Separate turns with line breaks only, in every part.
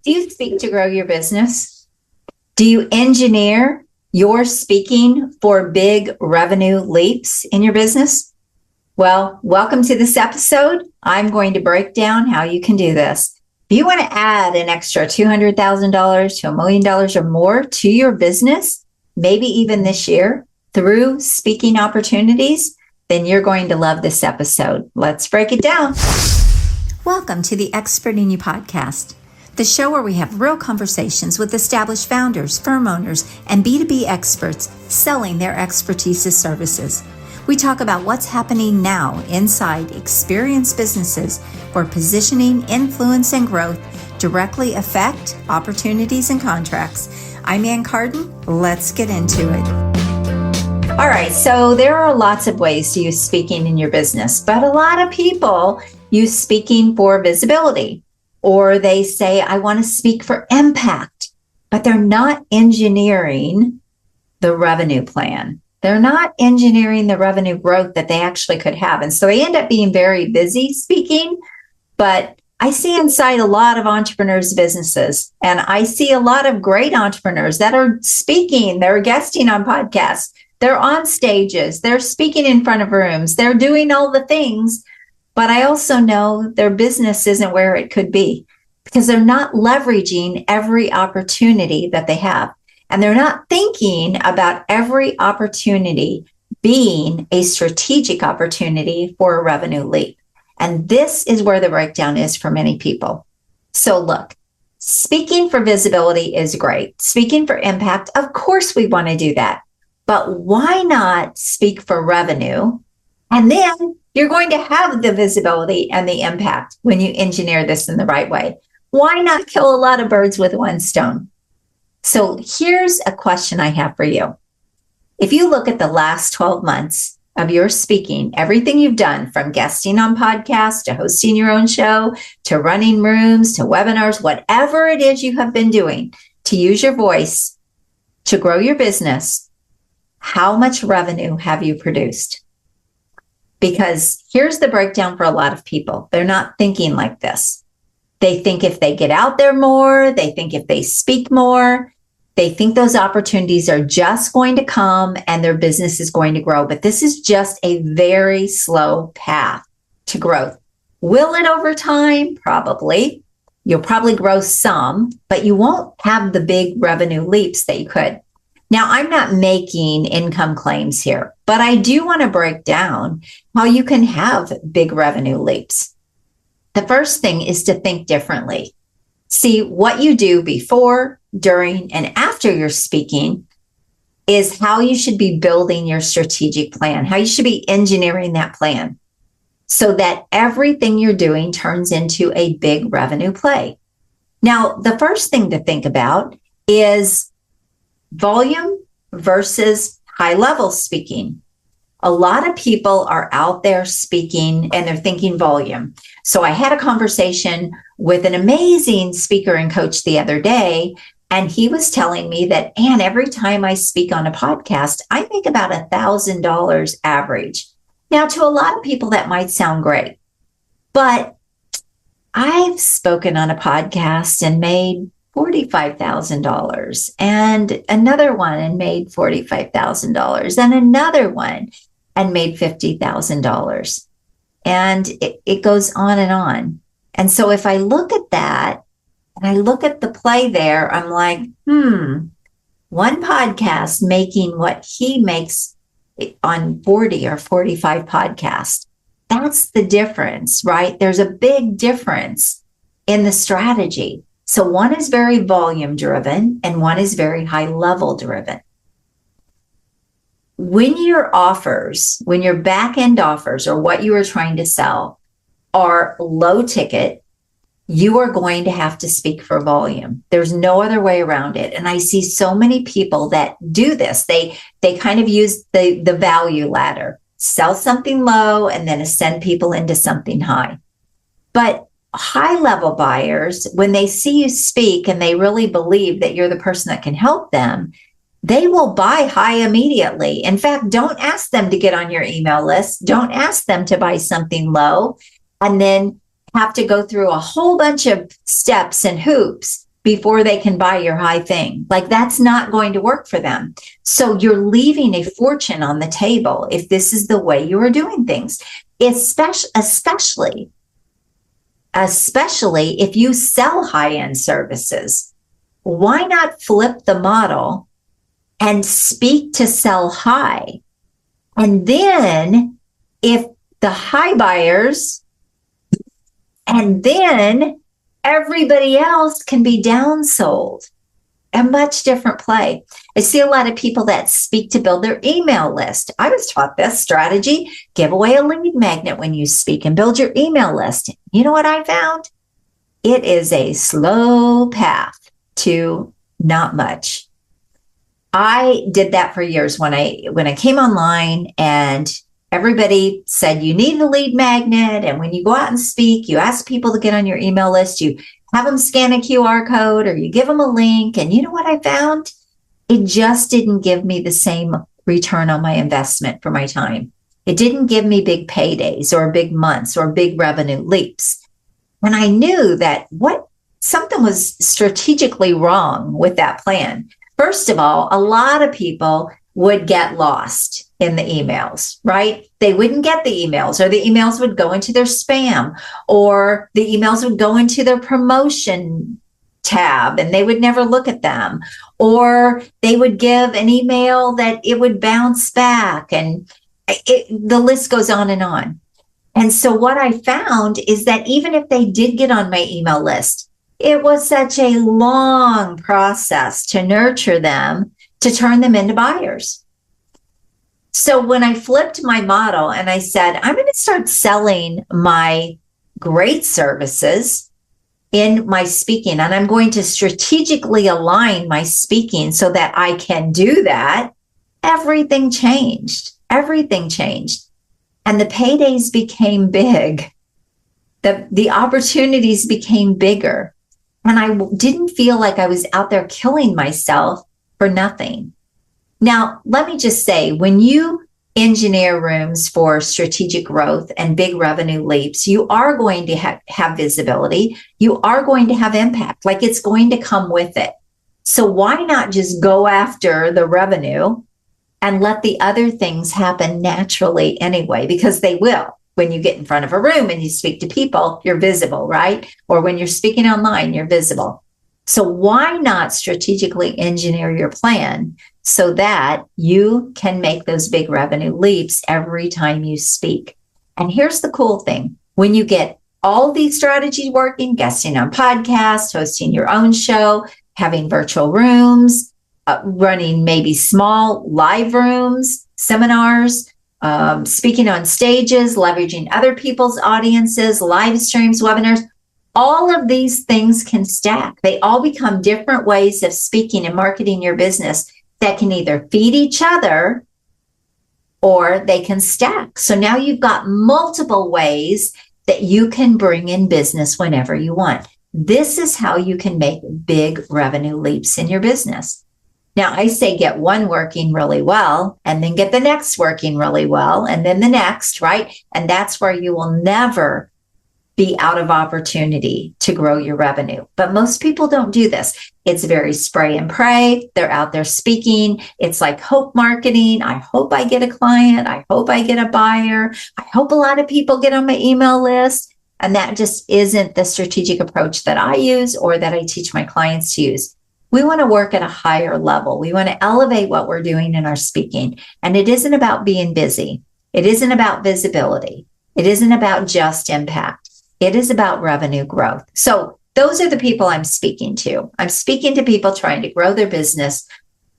Do you speak to grow your business? Do you engineer your speaking for big revenue leaps in your business? Well, welcome to this episode. I'm going to break down how you can do this. If you want to add an extra $200,000 to $1 million or more to your business, maybe even this year through speaking opportunities, then you're going to love this episode. Let's break it down. Welcome to the Expert in You podcast, the show where we have real conversations with established founders, firm owners, and B2B experts selling their expertise as services. We talk about what's happening now inside experienced businesses where positioning, influence, and growth directly affect opportunities and contracts. I'm Ann Carden. Let's get into it. All right, so there are lots of ways to use speaking in your business, but a lot of people use speaking for visibility, or they say, I want to speak for impact, but they're not engineering the revenue plan. They're not engineering the revenue growth that they actually could have. And so they end up being very busy speaking, but I see inside a lot of entrepreneurs' businesses, and I see a lot of great entrepreneurs that are speaking, they're guesting on podcasts, they're on stages, they're speaking in front of rooms, they're doing all the things, but I also know their business isn't where it could be because they're not leveraging every opportunity that they have. And they're not thinking about every opportunity being a strategic opportunity for a revenue leap. And this is where the breakdown is for many people. So look, speaking for visibility is great. Speaking for impact, of course we want to do that. But why not speak for revenue? And then you're going to have the visibility and the impact when you engineer this in the right way. Why not kill a lot of birds with one stone? So here's a question I have for you. If you look at the last 12 months of your speaking, everything you've done from guesting on podcasts to hosting your own show, to running rooms, to webinars, whatever it is you have been doing to use your voice to grow your business, how much revenue have you produced? Because here's the breakdown for a lot of people. They're not thinking like this. They think if they get out there more, they think if they speak more, they think those opportunities are just going to come and their business is going to grow. But this is just a very slow path to growth. Will it over time? Probably. You'll probably grow some, but you won't have the big revenue leaps that you could. Now, I'm not making income claims here, but I do want to break down how you can have big revenue leaps. The first thing is to think differently. See, what you do before, during, and after you're speaking is how you should be building your strategic plan, how you should be engineering that plan so that everything you're doing turns into a big revenue play. Now, the first thing to think about is volume versus high-level speaking. A lot of people are out there speaking and they're thinking volume. So I had a conversation with an amazing speaker and coach the other day, and he was telling me that, Ann, every time I speak on a podcast, I make about $1,000 average. Now, to a lot of people, that might sound great, but I've spoken on a podcast and made $45,000, and another one and made $45,000, and another one and made $50,000. And it goes on and on. And so if I look at that and I look at the play there, I'm like, one podcast making what he makes on 40 or 45 podcasts. That's the difference, right? There's a big difference in the strategy. So one is very volume driven and one is very high level driven. When your offers, when your back end offers or what you are trying to sell are low ticket, you are going to have to speak for volume. There's no other way around it. And I see so many people that do this. They kind of use the value ladder, sell something low and then ascend people into something high. But high level buyers, when they see you speak and they really believe that you're the person that can help them, they will buy high immediately. In fact, don't ask them to get on your email list. Don't ask them to buy something low and then have to go through a whole bunch of steps and hoops before they can buy your high thing. Like, that's not going to work for them. So you're leaving a fortune on the table if this is the way you are doing things, especially if you sell high-end services. Why not flip the model and speak to sell high? And then if the high buyers, and then everybody else can be downsold. A much different play. I see a lot of people that speak to build their email list. I was taught this strategy: give away a lead magnet when you speak and build your email list. You know what I found? It is a slow path to not much. I did that for years when I came online, and everybody said you need a lead magnet. And when you go out and speak, you ask people to get on your email list, you have them scan a QR code, or you give them a link. And you know what I found? It just didn't give me the same return on my investment for my time. It didn't give me big paydays or big months or big revenue leaps. And I knew that something was strategically wrong with that plan. First of all, a lot of people would get lost in the emails, right? They wouldn't get the emails, or the emails would go into their spam, or the emails would go into their promotion tab and they would never look at them, or they would give an email that it would bounce back, and the list goes on and on. And so what I found is that even if they did get on my email list, it was such a long process to nurture them, to turn them into buyers. So when I flipped my model and I said, I'm going to start selling my great services in my speaking, and I'm going to strategically align my speaking so that I can do that, everything changed. Everything changed. And the paydays became big. The opportunities became bigger. And I didn't feel like I was out there killing myself for nothing. Now, let me just say, when you engineer rooms for strategic growth and big revenue leaps, you are going to have visibility. You are going to have impact. Like, it's going to come with it. So why not just go after the revenue and let the other things happen naturally anyway? Because they will. When you get in front of a room and you speak to people, you're visible, right? Or when you're speaking online, you're visible. So why not strategically engineer your plan so that you can make those big revenue leaps every time you speak? And here's the cool thing. When you get all these strategies working, guesting on podcasts, hosting your own show, having virtual rooms, running maybe small live rooms, seminars, speaking on stages, leveraging other people's audiences, live streams, webinars, all of these things can stack. They all become different ways of speaking and marketing your business that can either feed each other or they can stack. So now you've got multiple ways that you can bring in business whenever you want. This is how you can make big revenue leaps in your business. Now, I say get one working really well, and then get the next working really well, and then the next, right? And that's where you will never be out of opportunity to grow your revenue. But most people don't do this. It's very spray and pray. They're out there speaking. It's like hope marketing. I hope I get a client. I hope I get a buyer. I hope a lot of people get on my email list. And that just isn't the strategic approach that I use or that I teach my clients to use. We want to work at a higher level. We want to elevate what we're doing in our speaking. And it isn't about being busy. It isn't about visibility. It isn't about just impact. It is about revenue growth. So those are the people I'm speaking to. I'm speaking to people trying to grow their business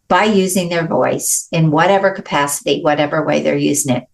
by using their voice in whatever capacity, whatever way they're using it.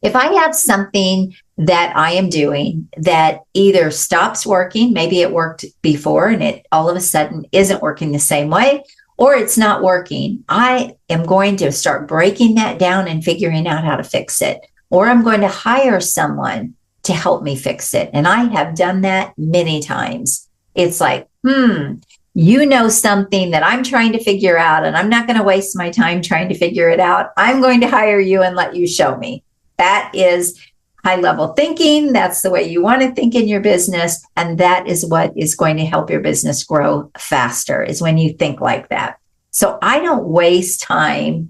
If I have something that I am doing that either stops working, maybe it worked before and it all of a sudden isn't working the same way, or it's not working, I am going to start breaking that down and figuring out how to fix it. Or I'm going to hire someone to help me fix it. And I have done that many times. It's like, you know something that I'm trying to figure out, and I'm not going to waste my time trying to figure it out. I'm going to hire you and let you show me. That is high level thinking. That's the way you want to think in your business. And that is what is going to help your business grow faster, is when you think like that. So I don't waste time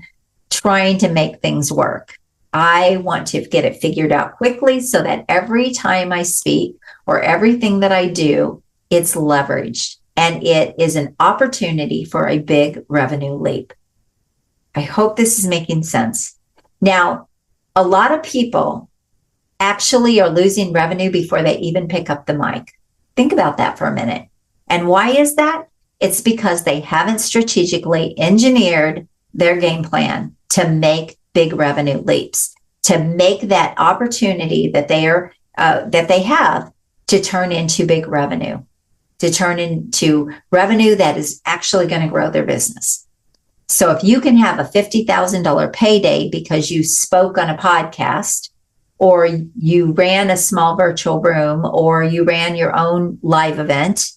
trying to make things work. I want to get it figured out quickly so that every time I speak or everything that I do, it's leveraged and it is an opportunity for a big revenue leap. I hope this is making sense. Now, a lot of people actually are losing revenue before they even pick up the mic. Think about that for a minute. And why is that? It's because they haven't strategically engineered their game plan to make big revenue leaps, to make that opportunity that they have to turn into big revenue, to turn into revenue that is actually going to grow their business. So if you can have a $50,000 payday because you spoke on a podcast, or you ran a small virtual room, or you ran your own live event,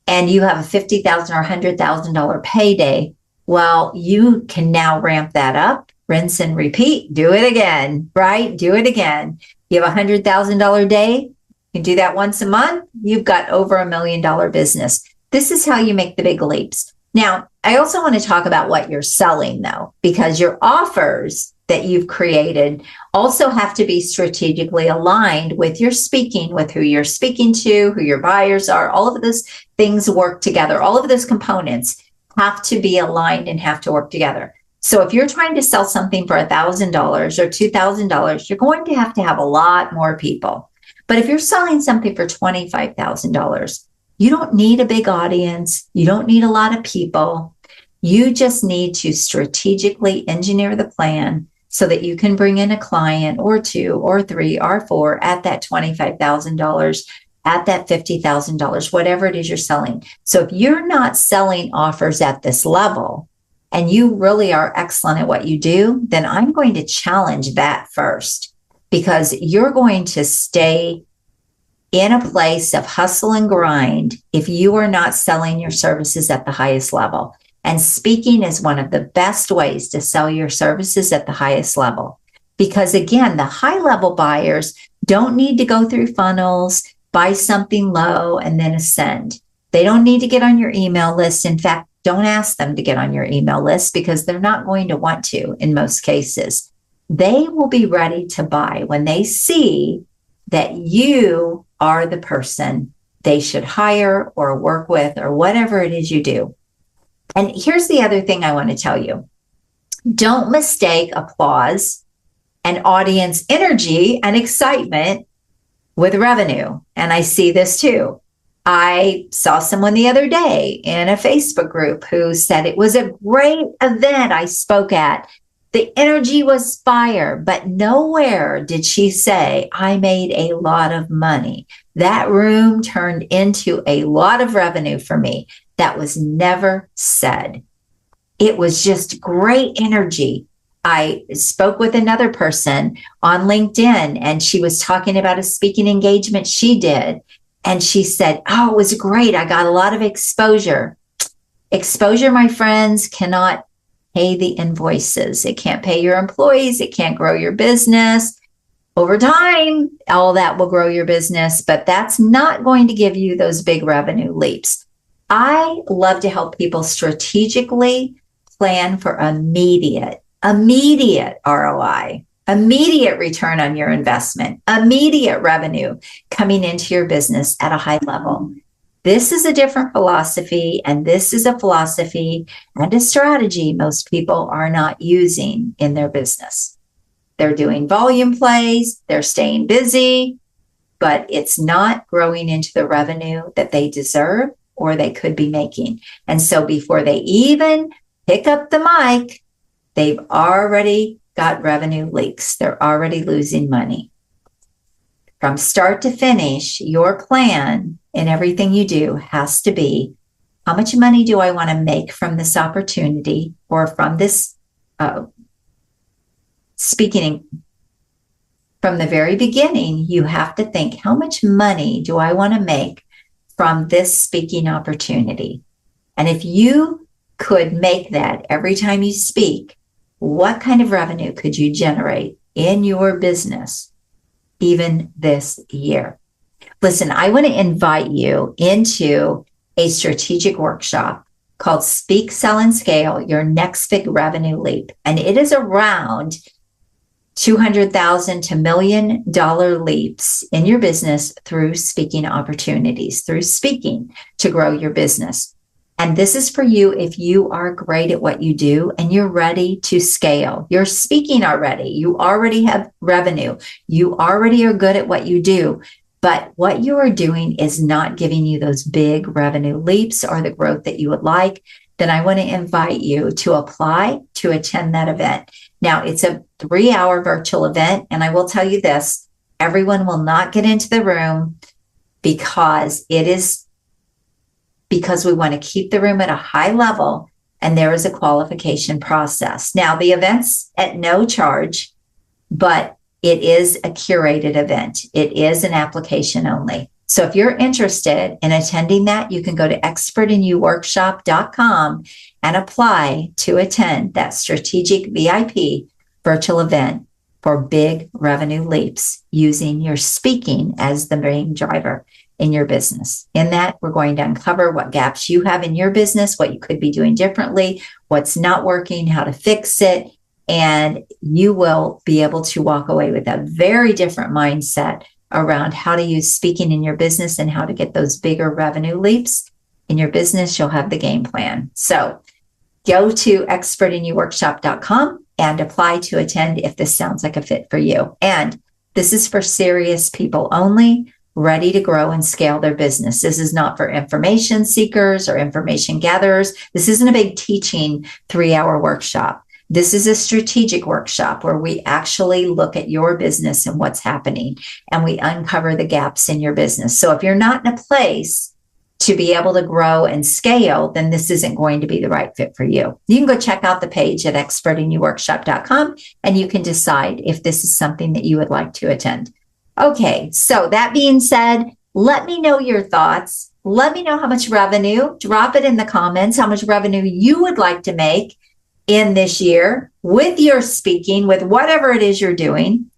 and you have a $50,000 or $100,000 payday, well, you can now ramp that up, rinse and repeat, do it again, right? Do it again. You have a $100,000 day, you can do that once a month, you've got over $1 million business. This is how you make the big leaps. Now, I also want to talk about what you're selling, though, because your offers that you've created also have to be strategically aligned with your speaking, with who you're speaking to, who your buyers are. All of those things work together. All of those components have to be aligned and have to work together. So if you're trying to sell something for $1,000 or $2,000, you're going to have a lot more people. But if you're selling something for $25,000, you don't need a big audience. You don't need a lot of people. You just need to strategically engineer the plan so that you can bring in a client or two or three or four at that $25,000, at that $50,000, whatever it is you're selling. So if you're not selling offers at this level and you really are excellent at what you do, then I'm going to challenge that first, because you're going to stay in a place of hustle and grind if you are not selling your services at the highest level. And speaking is one of the best ways to sell your services at the highest level. Because again, the high level buyers don't need to go through funnels, buy something low, and then ascend. They don't need to get on your email list. In fact, don't ask them to get on your email list, because they're not going to want to in most cases. They will be ready to buy when they see that you are the person they should hire or work with or whatever it is you do. And here's the other thing I want to tell you. Don't mistake applause and audience energy and excitement with revenue. And I see this too. I saw someone the other day in a Facebook group who said it was a great event I spoke at. The energy was fire, but nowhere did she say, I made a lot of money. That room turned into a lot of revenue for me. That was never said. It was just great energy. I spoke with another person on LinkedIn, and she was talking about a speaking engagement she did. And she said, oh, it was great. I got a lot of exposure. Exposure, my friends, cannot pay the invoices. It can't pay your employees. It can't grow your business. Over time, all that will grow your business, but that's not going to give you those big revenue leaps. I love to help people strategically plan for immediate ROI, immediate return on your investment, immediate revenue coming into your business at a high level. This is a different philosophy, and this is a philosophy and a strategy most people are not using in their business. They're doing volume plays, they're staying busy, but it's not growing into the revenue that they deserve or they could be making. And so before they even pick up the mic, they've already got revenue leaks. They're already losing money. From start to finish, your plan in everything you do has to be, how much money do I want to make from this opportunity or from this speaking? From the very beginning, you have to think, how much money do I want to make from this speaking opportunity? And if you could make that every time you speak, what kind of revenue could you generate in your business even this year. Listen, I want to invite you into a strategic workshop called Speak, Sell, and Scale, Your Next Big Revenue Leap. And it is around $200,000 to $1 million leaps in your business through speaking opportunities, through speaking to grow your business. And this is for you if you are great at what you do and you're ready to scale. You're speaking already. You already have revenue. You already are good at what you do. But what you are doing is not giving you those big revenue leaps or the growth that you would like. Then I want to invite you to apply to attend that event. Now, it's a 3-hour virtual event. And I will tell you this, everyone will not get into the room because we want to keep the room at a high level, and there is a qualification process. Now, the event's at no charge, but it is a curated event. It is an application only. So if you're interested in attending that, you can go to expertinyouworkshop.com and apply to attend that strategic VIP virtual event for big revenue leaps using your speaking as the main driver in your business. In that, we're going to uncover what gaps you have in your business, what you could be doing differently, what's not working, how to fix it, and you will be able to walk away with a very different mindset around how to use speaking in your business and how to get those bigger revenue leaps in your business. You'll have the game plan. So go to expertinyouworkshop.com and apply to attend if this sounds like a fit for you. And this is for serious people only, ready to grow and scale their business. This is not for information seekers or information gatherers. This isn't a big teaching 3-hour workshop. This is a strategic workshop where we actually look at your business and what's happening, and we uncover the gaps in your business. So if you're not in a place to be able to grow and scale, then this isn't going to be the right fit for you. You can go check out the page at expertinyouworkshop.com and you can decide if this is something that you would like to attend. Okay, so that being said, let me know your thoughts. Let me know how much revenue, drop it in the comments, how much revenue you would like to make in this year with your speaking, with whatever it is you're doing.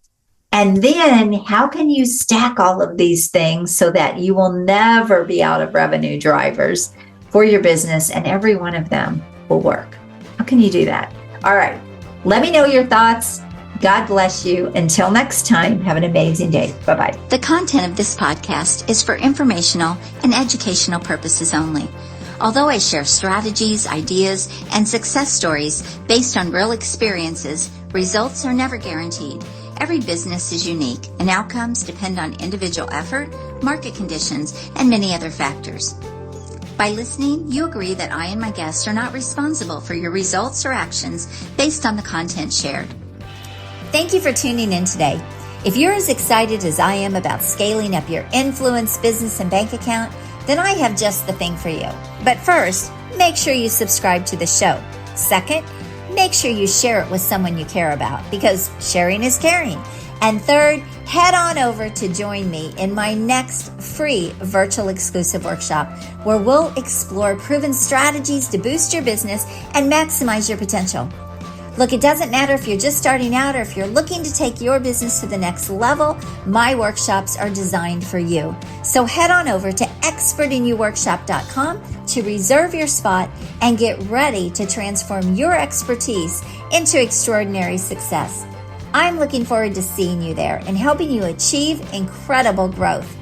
And then how can you stack all of these things so that you will never be out of revenue drivers for your business and every one of them will work? How can you do that? All right. Let me know your thoughts. God bless you. Until next time, have an amazing day. Bye-bye.
The content of this podcast is for informational and educational purposes only. Although I share strategies, ideas, and success stories based on real experiences, results are never guaranteed. Every business is unique, and outcomes depend on individual effort, market conditions, and many other factors. By listening, you agree that I and my guests are not responsible for your results or actions based on the content shared. Thank you for tuning in today. If you're as excited as I am about scaling up your influence, business, and bank account, then I have just the thing for you. But first, make sure you subscribe to the show. Second, make sure you share it with someone you care about, because sharing is caring. And third, head on over to join me in my next free virtual exclusive workshop, where we'll explore proven strategies to boost your business and maximize your potential. Look, it doesn't matter if you're just starting out or if you're looking to take your business to the next level, my workshops are designed for you. So head on over to expertinyouworkshop.com to reserve your spot and get ready to transform your expertise into extraordinary success. I'm looking forward to seeing you there and helping you achieve incredible growth.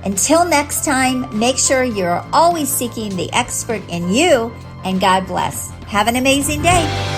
Until next time, make sure you're always seeking the expert in you, and God bless. Have an amazing day.